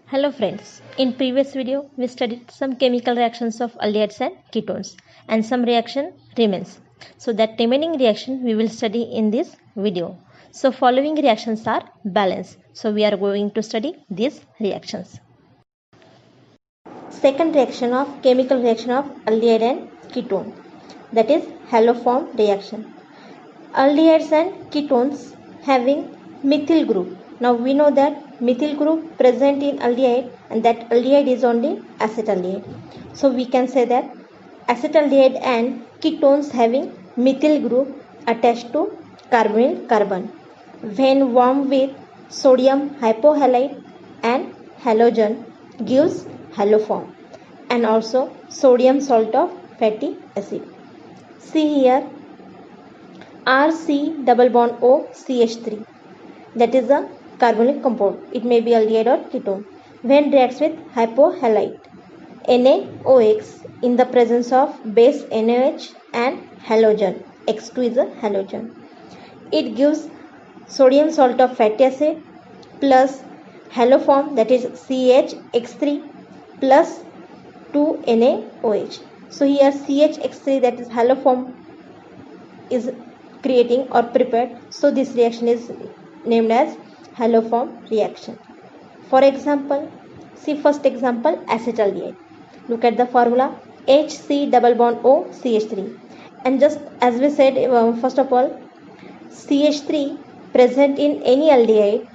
Hello friends, in previous video we studied some chemical reactions of aldehydes and ketones and some reaction remains. So that remaining reaction we will study in this video. So following reactions are balanced. So we are going to study these reactions. Second reaction of chemical reaction of aldehyde and ketone, that is haloform reaction. Aldehydes and ketones having methyl group. Now we know that methyl group present in aldehyde and that aldehyde is only acetaldehyde. So we can say that acetaldehyde and ketones having methyl group attached to carbonyl carbon. When warmed with sodium hypohalite and halogen gives haloform and also sodium salt of fatty acid. See here RC double bond O CH3, that is a carbonic compound. It may be aldehyde or ketone. When reacts with hypohalite NaOH in the presence of base NaOH and halogen, X2 is a halogen, it gives sodium salt of fatty acid plus haloform, that is CHX3 plus 2 NaOH. So here CHX3, that is haloform, is creating or prepared. So this reaction is named as haloform reaction. For example, see first example acetaldehyde. Look at the formula HC double bond O CH3, and just as we said, first of all, CH3 present in any aldehyde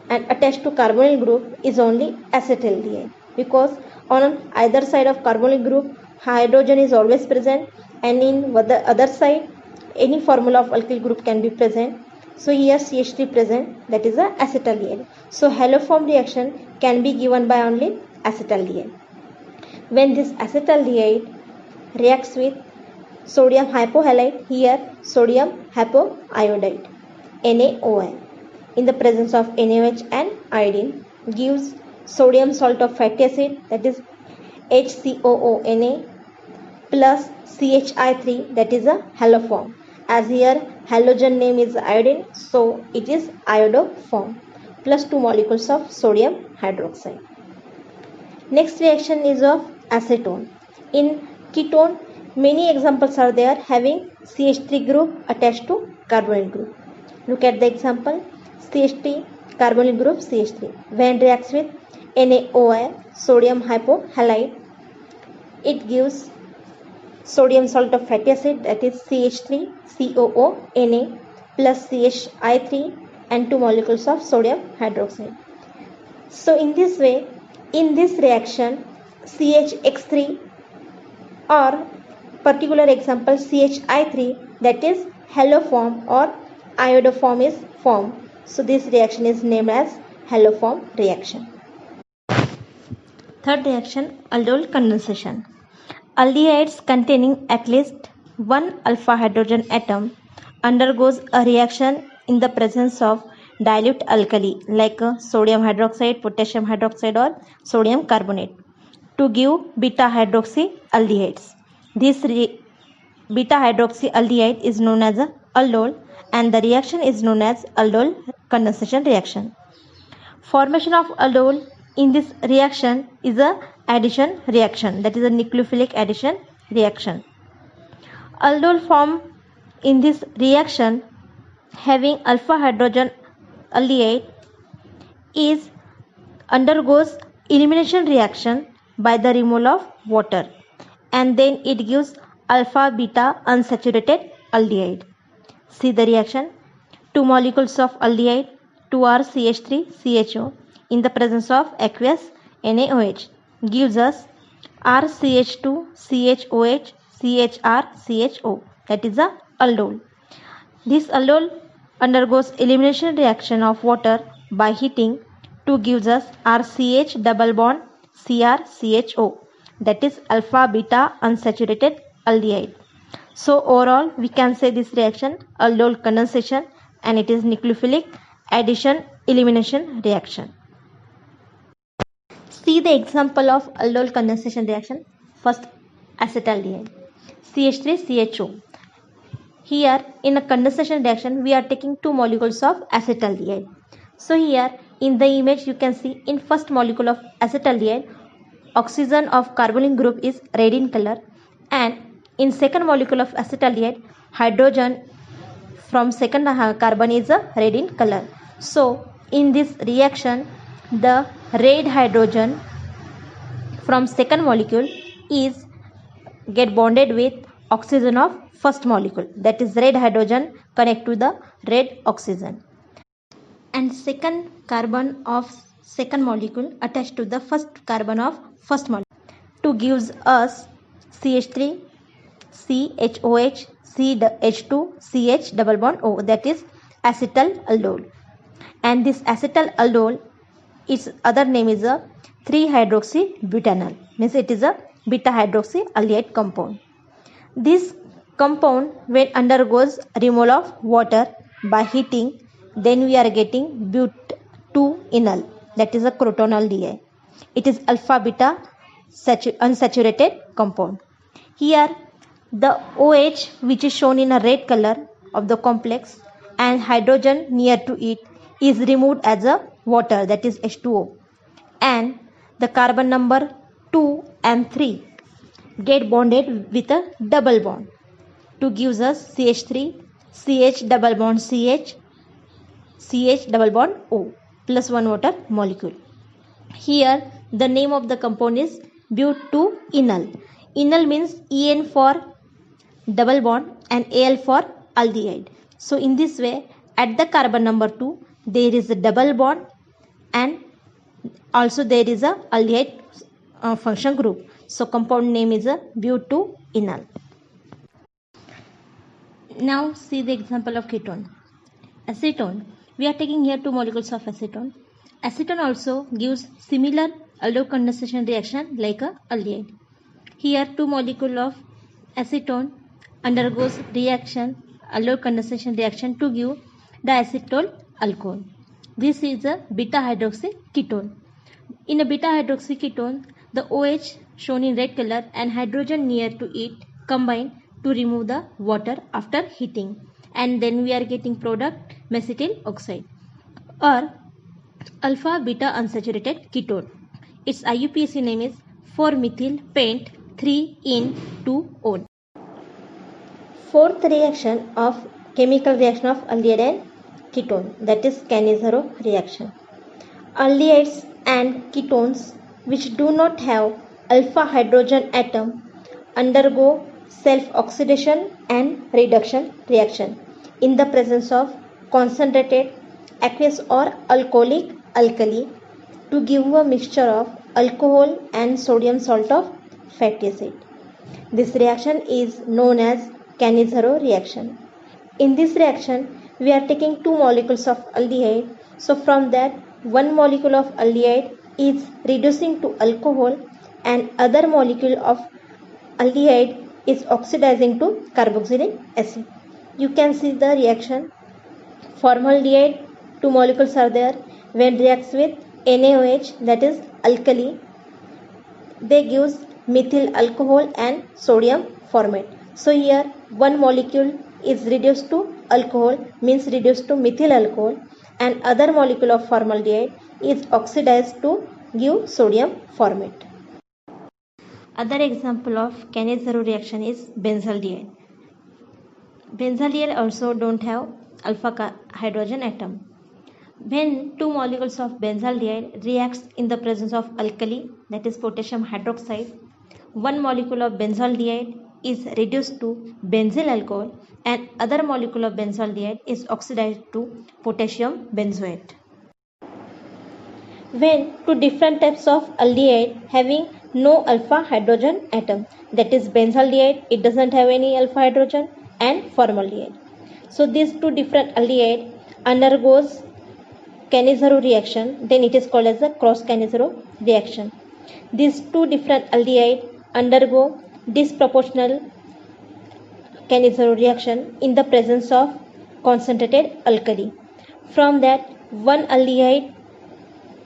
and attached to carbonyl group is only acetaldehyde, because on either side of carbonyl group hydrogen is always present, and in the other side any formula of alkyl group can be present. So here CH3 present, that is a acetaldehyde. So haloform reaction can be given by only acetaldehyde. When this acetaldehyde reacts with sodium hypohalite, here sodium hypoiodide NaOI in the presence of NaOH and iodine gives sodium salt of fatty acid, that is HCOONa plus CHI3, that is a haloform. As here halogen name is iodine, so it is iodoform, plus 2 molecules of sodium hydroxide. Next reaction is of acetone. In ketone, many examples are there having CH3 group attached to carbonyl group. Look at the example CH3 carbonyl group CH3. When reacts with NaOI sodium hypohalite, it gives sodium salt of fatty acid, that is CH3 COONa plus CHI3 and 2 molecules of sodium hydroxide. So in this way, in this reaction CHX3 or particular example CHI3, that is haloform or iodoform is formed. So this reaction is named as haloform reaction. Third reaction, aldol condensation. Aldehydes containing at least one alpha hydrogen atom undergoes a reaction in the presence of dilute alkali like sodium hydroxide, potassium hydroxide or sodium carbonate to give beta hydroxy aldehydes. This beta hydroxy aldehyde is known as a aldol, and the reaction is known as aldol condensation reaction. Formation of aldol in this reaction is a addition reaction, that is a nucleophilic addition reaction. Aldol form in this reaction having alpha hydrogen aldehyde is undergoes elimination reaction by the removal of water, and then it gives alpha beta unsaturated aldehyde. See the reaction. 2 molecules of aldehyde 2RCH3CHO in the presence of aqueous NaOH gives us RCH2CHOH CHRCHO, that is a aldol. This aldol undergoes elimination reaction of water by heating to gives us RCH double bond CrCHO, that is alpha beta unsaturated aldehyde. So overall we can say this reaction aldol condensation, and it is nucleophilic addition elimination reaction. See the example of aldol condensation reaction. First acetaldehyde CH3CHO. Here in a condensation reaction we are taking 2 molecules of acetaldehyde. So here In the image you can see in first molecule of acetaldehyde, oxygen of carbonyl group is red in color, and in second molecule of acetaldehyde, hydrogen from second carbon is red in color. So in this reaction, the red hydrogen from second molecule is get bonded with oxygen of first molecule, that is red hydrogen connect to the red oxygen, and second carbon of second molecule attached to the first carbon of first molecule to gives us CH3 CHOH CH2 CH double bond O, that is acetalaldol. And this acetalaldol, its other name is a 3-hydroxybutanol, means it is a beta hydroxyaldehyde compound. This compound when undergoes removal of water by heating, then we are getting but2-enol, that is a crotonaldehyde. It is alpha beta unsaturated compound. Here the OH, which is shown in a red color of the complex, and hydrogen near to it is removed as a water, that is H2O, and the carbon number 2 and 3 get bonded with a double bond to gives us CH3 CH double bond CH CH double bond O plus 1 water molecule. Here the name of the compound is but2-enol. Enol means En for double bond and Al for aldehyde. So in this way, at the carbon number 2 there is a double bond and also there is a aldehyde function group. So compound name is a but2-enol. Now see the example of ketone. Acetone. We are taking here 2 molecules of acetone. Acetone also gives similar aldol condensation reaction like a aldehyde. Here 2 molecules of acetone undergoes reaction, aldol condensation reaction to give diacetyl alcohol. This is a beta hydroxy ketone. In a beta hydroxy ketone, the OH shown in red color and hydrogen near to it combine to remove the water after heating, and then we are getting product methyl oxide or alpha beta unsaturated ketone. Its IUPAC name is 4-methyl pent 3-in-2-one. Fourth reaction of chemical reaction of aldehyde and ketone, that is Cannizzaro reaction. Aldehydes and ketones which do not have alpha hydrogen atom undergo self-oxidation and reduction reaction in the presence of concentrated aqueous or alcoholic alkali to give a mixture of alcohol and sodium salt of fatty acid. This reaction is known as Cannizzaro reaction. In this reaction, we are taking 2 molecules of aldehyde. So from that, 1 molecule of aldehyde is reducing to alcohol and other molecule of aldehyde is oxidizing to carboxylic acid. You can see the reaction. Formaldehyde, 2 molecules are there. When reacts with NaOH, that is alkali, they gives methyl alcohol and sodium formate. So here 1 molecule is reduced to alcohol, means reduced to methyl alcohol, and other molecule of formaldehyde is oxidized to give sodium formate. Other example of Cannizzaro reaction is benzaldehyde. Benzaldehyde also don't have alpha hydrogen atom. When 2 molecules of benzaldehyde reacts in the presence of alkali, that is potassium hydroxide, 1 molecule of benzaldehyde is reduced to benzyl alcohol and other molecule of benzaldehyde is oxidized to potassium benzoate. When 2 different types of aldehyde having no alpha hydrogen atom, that is benzaldehyde, it doesn't have any alpha hydrogen, and formaldehyde. So these 2 different aldehyde undergoes Cannizzaro reaction, then it is called as a cross Cannizzaro reaction. These 2 different aldehyde undergo disproportional Cannizzaro reaction in the presence of concentrated alkali. From that, 1 aldehyde,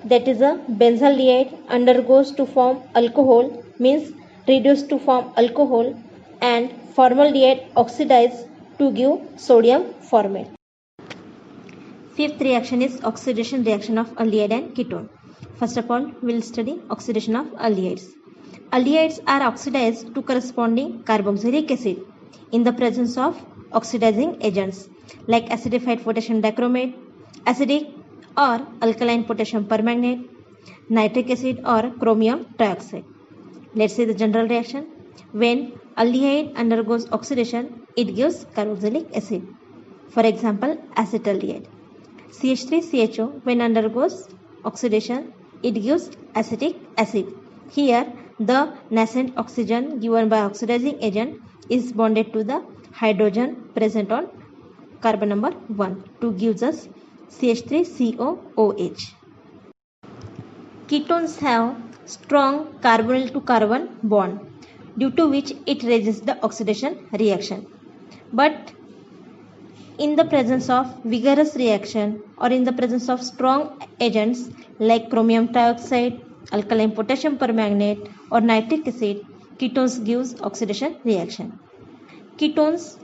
that is a benzaldehyde, undergoes to form alcohol, means reduced to form alcohol, and formaldehyde oxidized to give sodium formate. Fifth reaction is oxidation reaction of aldehyde and ketone. First of all, we will study oxidation of aldehydes. Aldehydes are oxidized to corresponding carboxylic acid in the presence of oxidizing agents like acidified potassium dichromate, acidic or alkaline potassium permanganate, nitric acid or chromium trioxide. Let's see the general reaction. When aldehyde undergoes oxidation, it gives carboxylic acid. For example, acetaldehyde. CH3CHO, when undergoes oxidation, it gives acetic acid. Here, the nascent oxygen given by oxidizing agent is bonded to the hydrogen present on carbon number 1 to gives us CH3COOH. Ketones have strong carbonyl to carbon bond, due to which it resists the oxidation reaction. But in the presence of vigorous reaction or in the presence of strong agents like chromium trioxide, alkaline potassium permanganate or nitric acid, ketones gives oxidation reaction. Ketones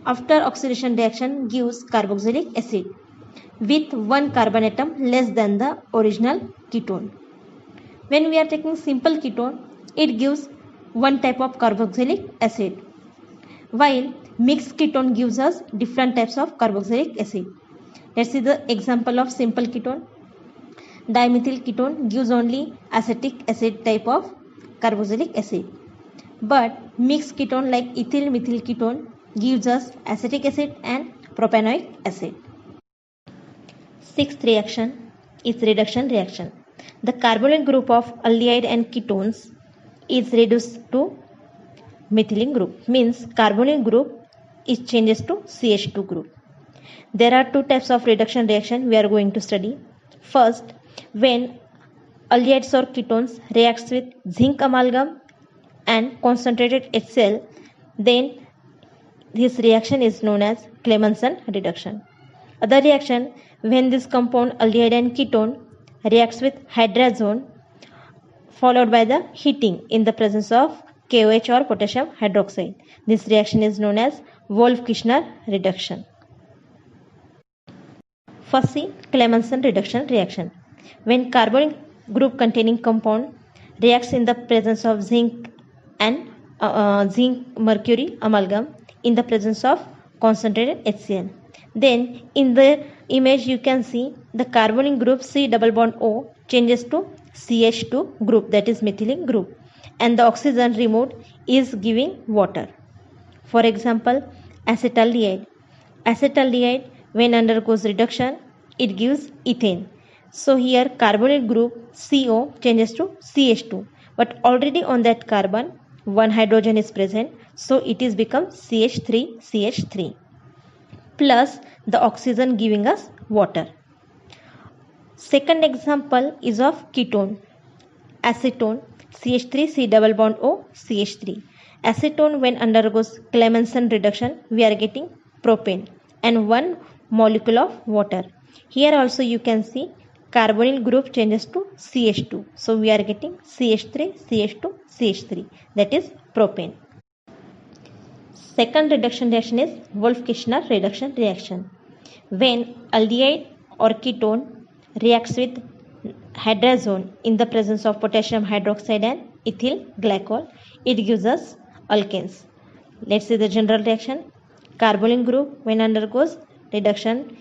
after oxidation reaction gives carboxylic acid with one carbon atom less than the original ketone. When we are taking simple ketone, it gives one type of carboxylic acid, while mixed ketone gives us different types of carboxylic acid. Let's see the example of simple ketone. Dimethyl ketone gives only acetic acid type of carboxylic acid, but mixed ketone like ethyl methyl ketone gives us acetic acid and propanoic acid. Sixth reaction is reduction reaction. The carbonyl group of aldehyde and ketones is reduced to methylene group, means carbonyl group is changes to CH2 group. There are two types of reduction reaction we are going to study. First, when aldehydes or ketones reacts with zinc amalgam and concentrated HCl, then this reaction is known as Clemmensen reduction. Other reaction, when this compound aldehyde and ketone reacts with hydrazone followed by the heating in the presence of KOH or potassium hydroxide. This reaction is known as Wolff-Kishner reduction. First, see Clemmensen reduction reaction. When carbonyl group containing compound reacts in the presence of zinc and zinc mercury amalgam in the presence of concentrated HCl, then in the image you can see the carbonyl group C double bond O changes to CH2 group, that is methylene group, and the oxygen removed is giving water. For example, acetaldehyde. Acetaldehyde, when undergoes reduction, it gives ethane. So here carbonyl group CO changes to CH2, but already on that carbon one hydrogen is present, so it is become CH3 plus the oxygen giving us water. Second example is of ketone. Acetone, CH3 double bond O CH3. Acetone, when undergoes Clemmensen reduction, we are getting propane and one molecule of water. Here also you can see carbonyl group changes to CH2. So we are getting CH3, that is propane. Second reduction reaction is Wolff-Kishner reduction reaction. When aldehyde or ketone reacts with hydrazone in the presence of potassium hydroxide and ethyl glycol, it gives us alkanes. Let's see the general reaction. Carbonyl group, when undergoes reduction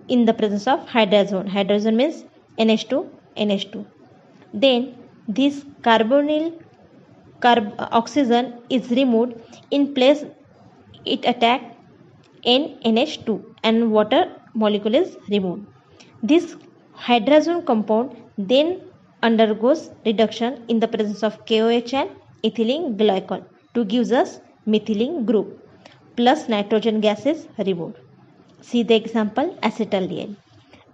in the presence of hydrazone. Hydrazone means NH2. Then this carbonyl oxygen is removed. In place it attack NH2 and water molecule is removed. This hydrazone compound then undergoes reduction in the presence of KOH and ethylene glycol to gives us methylene group plus nitrogen gas is removed. See the example acetaldehyde.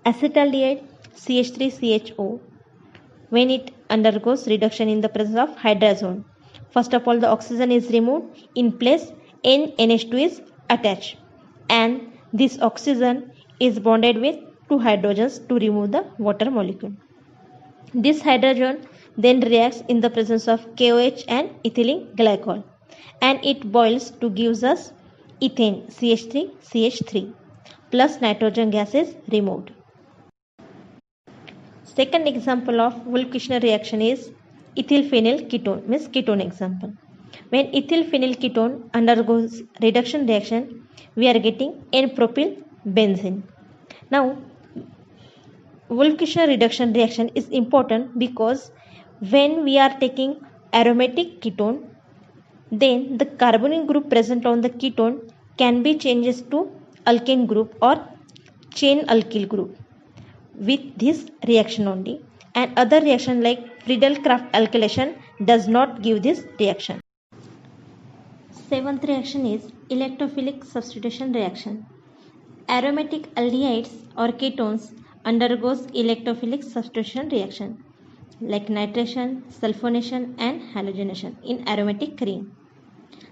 Acetaldehyde CH3CHO, when it undergoes reduction in the presence of hydrazone, first of all the oxygen is removed, in place NH2 is attached, and this oxygen is bonded with two hydrogens to remove the water molecule. This hydrogen then reacts in the presence of KOH and ethylene glycol, and it boils to gives us ethane CH3. plus nitrogen gas is removed. Second example of Wolff-Kishner reaction is ethyl phenyl ketone, means ketone example. When ethyl phenyl ketone undergoes reduction reaction, we are getting N-propyl benzene. Now, Wolff-Kishner reduction reaction is important because when we are taking aromatic ketone, then the carbonyl group present on the ketone can be changed to alkane group or chain alkyl group with this reaction only, and other reaction like Friedel-Crafts alkylation does not give this reaction. Seventh reaction is electrophilic substitution reaction. Aromatic aldehydes or ketones undergoes electrophilic substitution reaction like nitration, sulfonation and halogenation in aromatic ring.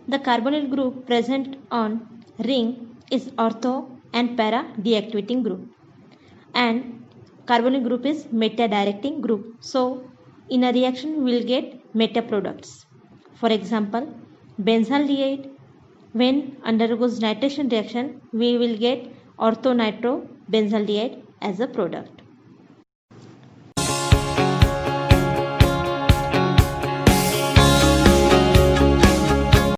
The carbonyl group present on ring is ortho and para deactivating group, and carbonyl group is meta directing group. So in a reaction we will get meta products. For example, benzaldehyde, when undergoes nitration reaction, we will get orthonitro benzaldehyde as a product.